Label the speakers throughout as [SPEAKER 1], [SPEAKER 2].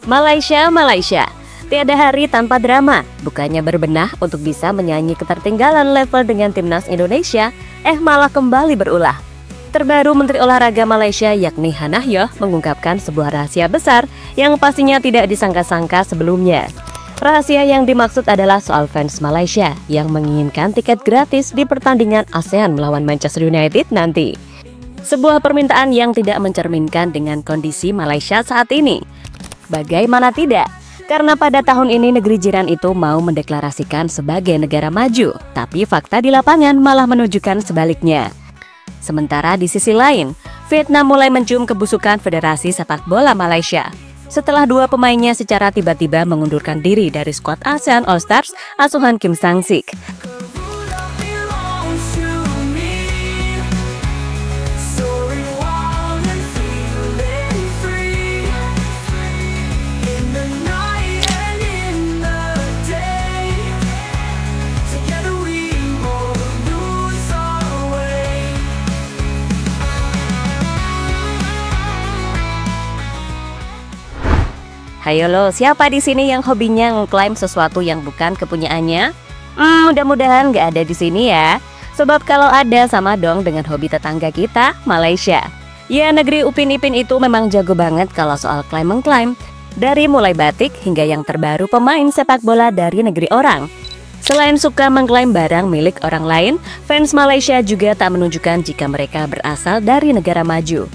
[SPEAKER 1] Malaysia, Malaysia. Tiada hari tanpa drama. Bukannya berbenah untuk bisa menyanyi ketertinggalan level dengan timnas Indonesia, malah kembali berulah. Terbaru Menteri Olahraga Malaysia yakni Hannah mengungkapkan sebuah rahasia besar yang pastinya tidak disangka-sangka sebelumnya. Rahasia yang dimaksud adalah soal fans Malaysia yang menginginkan tiket gratis di pertandingan ASEAN melawan Manchester United nanti. Sebuah permintaan yang tidak mencerminkan dengan kondisi Malaysia saat ini. Bagaimana tidak? Karena pada tahun ini negeri jiran itu mau mendeklarasikan sebagai negara maju, tapi fakta di lapangan malah menunjukkan sebaliknya. Sementara di sisi lain, Vietnam mulai mencium kebusukan Federasi Sepak Bola Malaysia. Setelah dua pemainnya secara tiba-tiba mengundurkan diri dari skuad ASEAN All Stars asuhan Kim Sang-sik. Hayo lo, siapa di sini yang hobinya ngeklaim sesuatu yang bukan kepunyaannya? Mudah-mudahan nggak ada di sini ya. Sebab kalau ada sama dong dengan hobi tetangga kita, Malaysia. Ya, negeri Upin Ipin itu memang jago banget kalau soal klaim-mengklaim. Dari mulai batik hingga yang terbaru pemain sepak bola dari negeri orang. Selain suka mengklaim barang milik orang lain, fans Malaysia juga tak menunjukkan jika mereka berasal dari negara maju.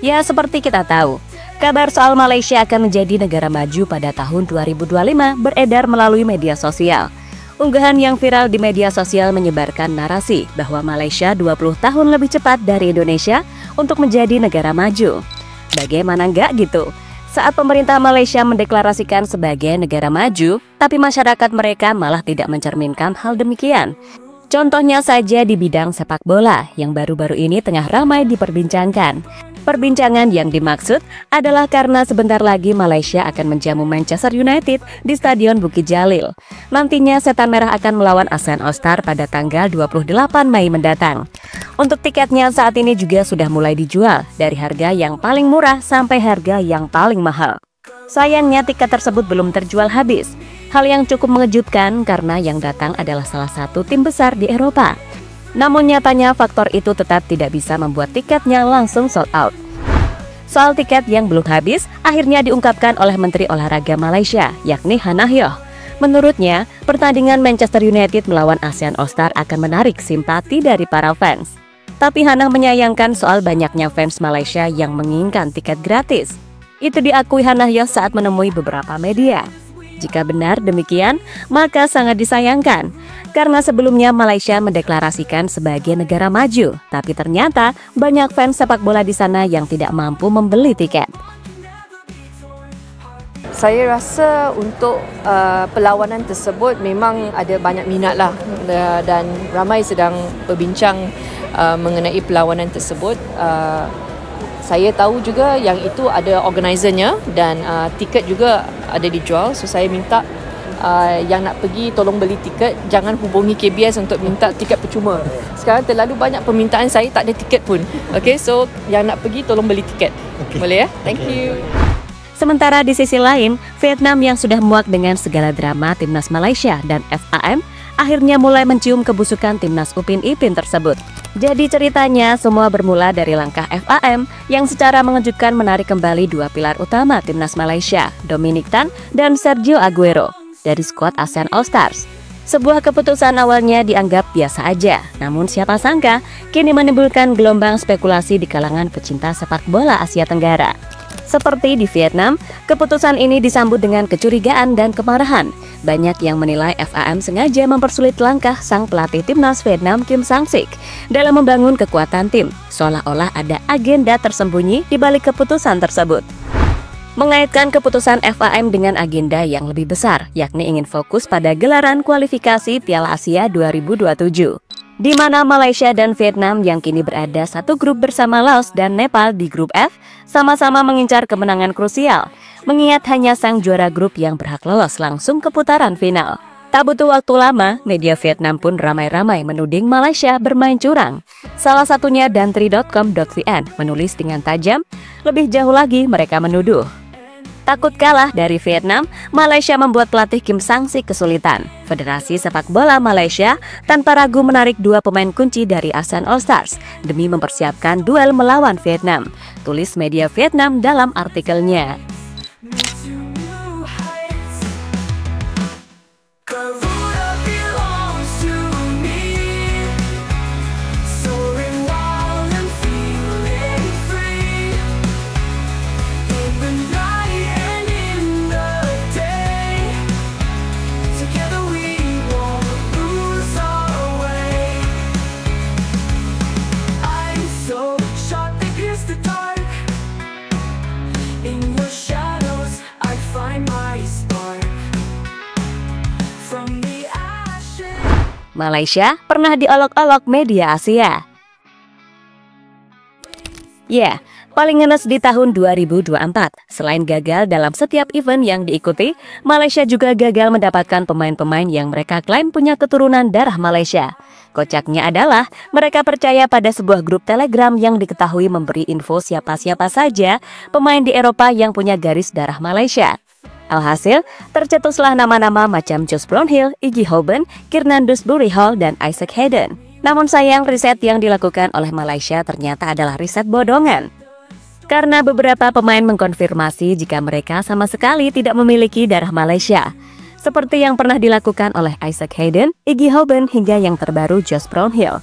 [SPEAKER 1] Ya, seperti kita tahu, kabar soal Malaysia akan menjadi negara maju pada tahun 2025 beredar melalui media sosial. Unggahan yang viral di media sosial menyebarkan narasi bahwa Malaysia 20 tahun lebih cepat dari Indonesia untuk menjadi negara maju. Bagaimana enggak gitu? Saat pemerintah Malaysia mendeklarasikan sebagai negara maju, tapi masyarakat mereka malah tidak mencerminkan hal demikian. Contohnya saja di bidang sepak bola yang baru-baru ini tengah ramai diperbincangkan. Perbincangan yang dimaksud adalah karena sebentar lagi Malaysia akan menjamu Manchester United di Stadion Bukit Jalil. Nantinya Setan Merah akan melawan ASEAN All Star pada tanggal 28 Mei mendatang. Untuk tiketnya saat ini juga sudah mulai dijual dari harga yang paling murah sampai harga yang paling mahal. Sayangnya tiket tersebut belum terjual habis. Hal yang cukup mengejutkan karena yang datang adalah salah satu tim besar di Eropa. Namun nyatanya faktor itu tetap tidak bisa membuat tiketnya langsung sold out. Soal tiket yang belum habis akhirnya diungkapkan oleh Menteri Olahraga Malaysia, yakni Hannah. Menurutnya, pertandingan Manchester United melawan ASEAN All Star akan menarik simpati dari para fans. Tapi Hannah menyayangkan soal banyaknya fans Malaysia yang menginginkan tiket gratis. Itu diakui Hannah saat menemui beberapa media. Jika benar demikian, maka sangat disayangkan. Karena sebelumnya Malaysia mendeklarasikan sebagai negara maju, tapi ternyata banyak fans sepak bola di sana yang tidak mampu membeli tiket.
[SPEAKER 2] Saya rasa untuk perlawanan tersebut memang ada banyak minat lah, dan ramai sedang berbincang mengenai perlawanan tersebut. Saya tahu juga yang itu ada organizernya dan tiket juga ada dijual. So saya minta yang nak pergi tolong beli tiket, jangan hubungi KBS untuk minta tiket percuma. Sekarang terlalu banyak permintaan, saya tak ada tiket pun. Okay, so yang nak pergi tolong beli tiket. Boleh ya? Thank you.
[SPEAKER 1] Sementara di sisi lain, Vietnam yang sudah muak dengan segala drama timnas Malaysia dan FAM akhirnya mulai mencium kebusukan timnas Upin Ipin tersebut. Jadi ceritanya semua bermula dari langkah FAM yang secara mengejutkan menarik kembali dua pilar utama timnas Malaysia, Dominic Tan dan Sergio Aguero, dari skuad ASEAN All Stars. Sebuah keputusan awalnya dianggap biasa aja, namun siapa sangka kini menimbulkan gelombang spekulasi di kalangan pecinta sepak bola Asia Tenggara. Seperti di Vietnam, keputusan ini disambut dengan kecurigaan dan kemarahan. Banyak yang menilai FAM sengaja mempersulit langkah sang pelatih timnas Vietnam Kim Sang-sik dalam membangun kekuatan tim, seolah-olah ada agenda tersembunyi di balik keputusan tersebut. Mengaitkan keputusan FAM dengan agenda yang lebih besar, yakni ingin fokus pada gelaran kualifikasi Piala Asia 2027. Di mana Malaysia dan Vietnam yang kini berada satu grup bersama Laos dan Nepal di grup F, sama-sama mengincar kemenangan krusial, mengingat hanya sang juara grup yang berhak lolos langsung ke putaran final. Tak butuh waktu lama, media Vietnam pun ramai-ramai menuding Malaysia bermain curang. Salah satunya dantri.com.vn menulis dengan tajam, lebih jauh lagi mereka menuduh Takut kalah dari Vietnam, Malaysia membuat pelatih Kim sanksi kesulitan. Federasi Sepak Bola Malaysia tanpa ragu menarik 2 pemain kunci dari ASEAN All Stars demi mempersiapkan duel melawan Vietnam, tulis media Vietnam dalam artikelnya. Malaysia pernah diolok-olok media Asia. Paling ngenes di tahun 2024. Selain gagal dalam setiap event yang diikuti, Malaysia juga gagal mendapatkan pemain-pemain yang mereka klaim punya keturunan darah Malaysia. Kocaknya adalah mereka percaya pada sebuah grup Telegram yang diketahui memberi info siapa-siapa saja pemain di Eropa yang punya garis darah Malaysia. Alhasil, tercetuslah nama-nama macam Josh Brownhill, Iggy Hoban, Kiernan Dewsbury Hall, dan Isaac Hayden. Namun sayang, riset yang dilakukan oleh Malaysia ternyata adalah riset bodongan. Karena beberapa pemain mengkonfirmasi jika mereka sama sekali tidak memiliki darah Malaysia. Seperti yang pernah dilakukan oleh Isaac Hayden, Iggy Hoban, hingga yang terbaru Josh Brownhill.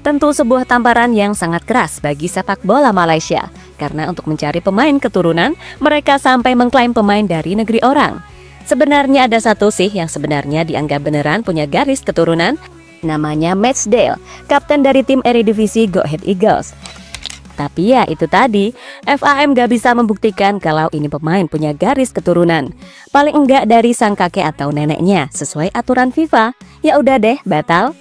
[SPEAKER 1] Tentu sebuah tamparan yang sangat keras bagi sepak bola Malaysia. Karena untuk mencari pemain keturunan, mereka sampai mengklaim pemain dari negeri orang. Sebenarnya ada satu sih yang sebenarnya dianggap beneran punya garis keturunan. Namanya Matchdale, kapten dari tim Eredivisie Go Ahead Eagles. Tapi ya itu tadi, FAM gak bisa membuktikan kalau ini pemain punya garis keturunan. Paling enggak dari sang kakek atau neneknya, sesuai aturan FIFA. Ya udah deh, batal.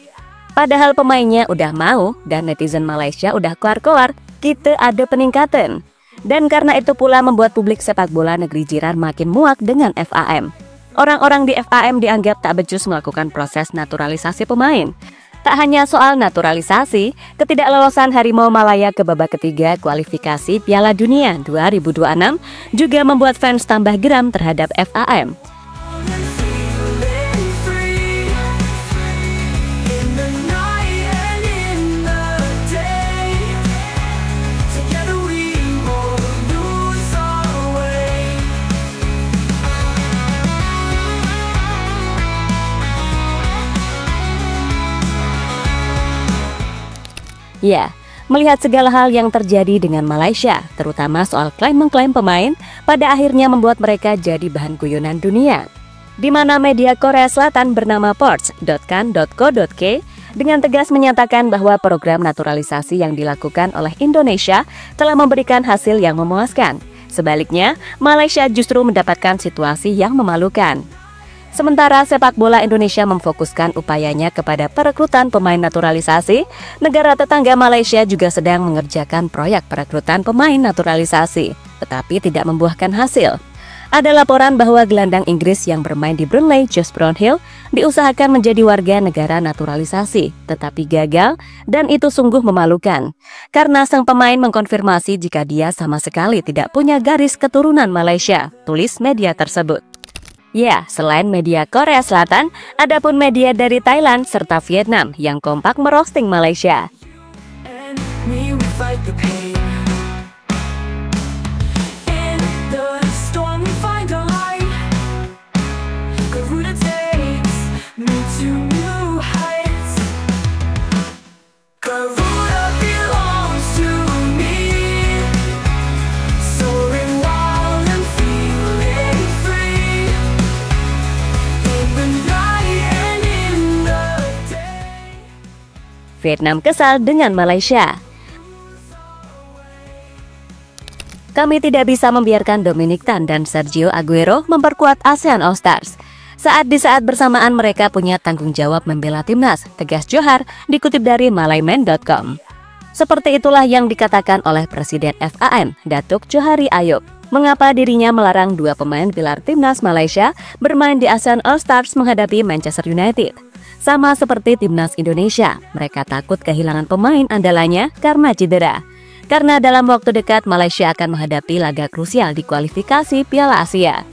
[SPEAKER 1] Padahal pemainnya udah mau dan netizen Malaysia udah keluar-keluar, kita ada peningkatan. Dan karena itu pula membuat publik sepak bola negeri jiran makin muak dengan FAM. Orang-orang di FAM dianggap tak becus melakukan proses naturalisasi pemain. Tak hanya soal naturalisasi, ketidaklolosan Harimau Malaya ke babak ketiga kualifikasi Piala Dunia 2026 juga membuat fans tambah geram terhadap FAM. Melihat segala hal yang terjadi dengan Malaysia, terutama soal klaim-mengklaim pemain, pada akhirnya membuat mereka jadi bahan guyonan dunia. Di mana media Korea Selatan bernama ports.kan.co.k dengan tegas menyatakan bahwa program naturalisasi yang dilakukan oleh Indonesia telah memberikan hasil yang memuaskan. Sebaliknya, Malaysia justru mendapatkan situasi yang memalukan. Sementara sepak bola Indonesia memfokuskan upayanya kepada perekrutan pemain naturalisasi, negara tetangga Malaysia juga sedang mengerjakan proyek perekrutan pemain naturalisasi, tetapi tidak membuahkan hasil. Ada laporan bahwa gelandang Inggris yang bermain di Burnley, Josh Brownhill, diusahakan menjadi warga negara naturalisasi, tetapi gagal, dan itu sungguh memalukan. Karena sang pemain mengkonfirmasi jika dia sama sekali tidak punya garis keturunan Malaysia, tulis media tersebut. Selain media Korea Selatan, ada pun media dari Thailand serta Vietnam yang kompak merosting Malaysia. Vietnam kesal dengan Malaysia. Kami tidak bisa membiarkan Dominic Tan dan Sergio Aguero memperkuat ASEAN All Stars. Di saat bersamaan mereka punya tanggung jawab membela timnas, tegas Johar, dikutip dari malayman.com. Seperti itulah yang dikatakan oleh Presiden FAM, Datuk Johari Ayub. Mengapa dirinya melarang 2 pemain pilar timnas Malaysia bermain di ASEAN All Stars menghadapi Manchester United? Sama seperti timnas Indonesia, mereka takut kehilangan pemain andalannya karena cedera. karena dalam waktu dekat Malaysia akan menghadapi laga krusial di kualifikasi Piala Asia.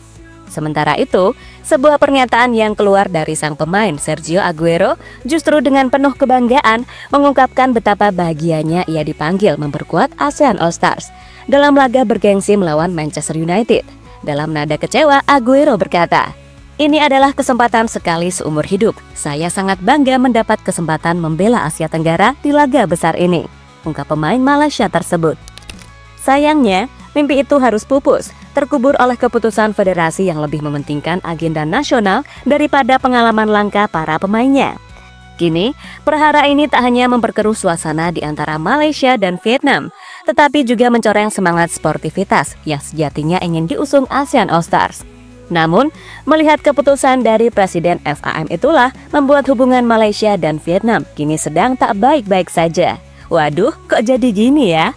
[SPEAKER 1] Sementara itu, sebuah pernyataan yang keluar dari sang pemain Sergio Aguero justru dengan penuh kebanggaan mengungkapkan betapa bahagianya ia dipanggil memperkuat ASEAN All-Stars dalam laga bergengsi melawan Manchester United. Dalam nada kecewa, Aguero berkata, "Ini adalah kesempatan sekali seumur hidup. Saya sangat bangga mendapat kesempatan membela Asia Tenggara di laga besar ini," ungkap pemain Malaysia tersebut. Sayangnya, mimpi itu harus pupus, terkubur oleh keputusan federasi yang lebih mementingkan agenda nasional daripada pengalaman langka para pemainnya. Kini, perhara ini tak hanya memperkeruh suasana di antara Malaysia dan Vietnam, tetapi juga mencoreng semangat sportivitas yang sejatinya ingin diusung ASEAN All-Stars. Namun, melihat keputusan dari Presiden FAM itulah membuat hubungan Malaysia dan Vietnam kini sedang tak baik-baik saja. Waduh, kok jadi gini ya?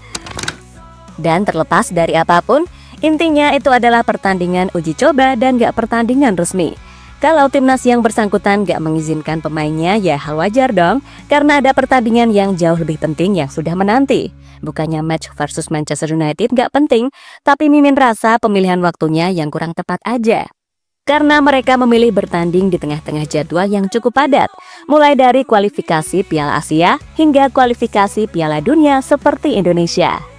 [SPEAKER 1] Dan terlepas dari apapun, intinya itu adalah pertandingan uji coba dan gak pertandingan resmi. Kalau timnas yang bersangkutan gak mengizinkan pemainnya, ya hal wajar dong, karena ada pertandingan yang jauh lebih penting yang sudah menanti. Bukannya match versus Manchester United gak penting, tapi mimin rasa pemilihan waktunya yang kurang tepat aja. Karena mereka memilih bertanding di tengah-tengah jadwal yang cukup padat, mulai dari kualifikasi Piala Asia hingga kualifikasi Piala Dunia seperti Indonesia.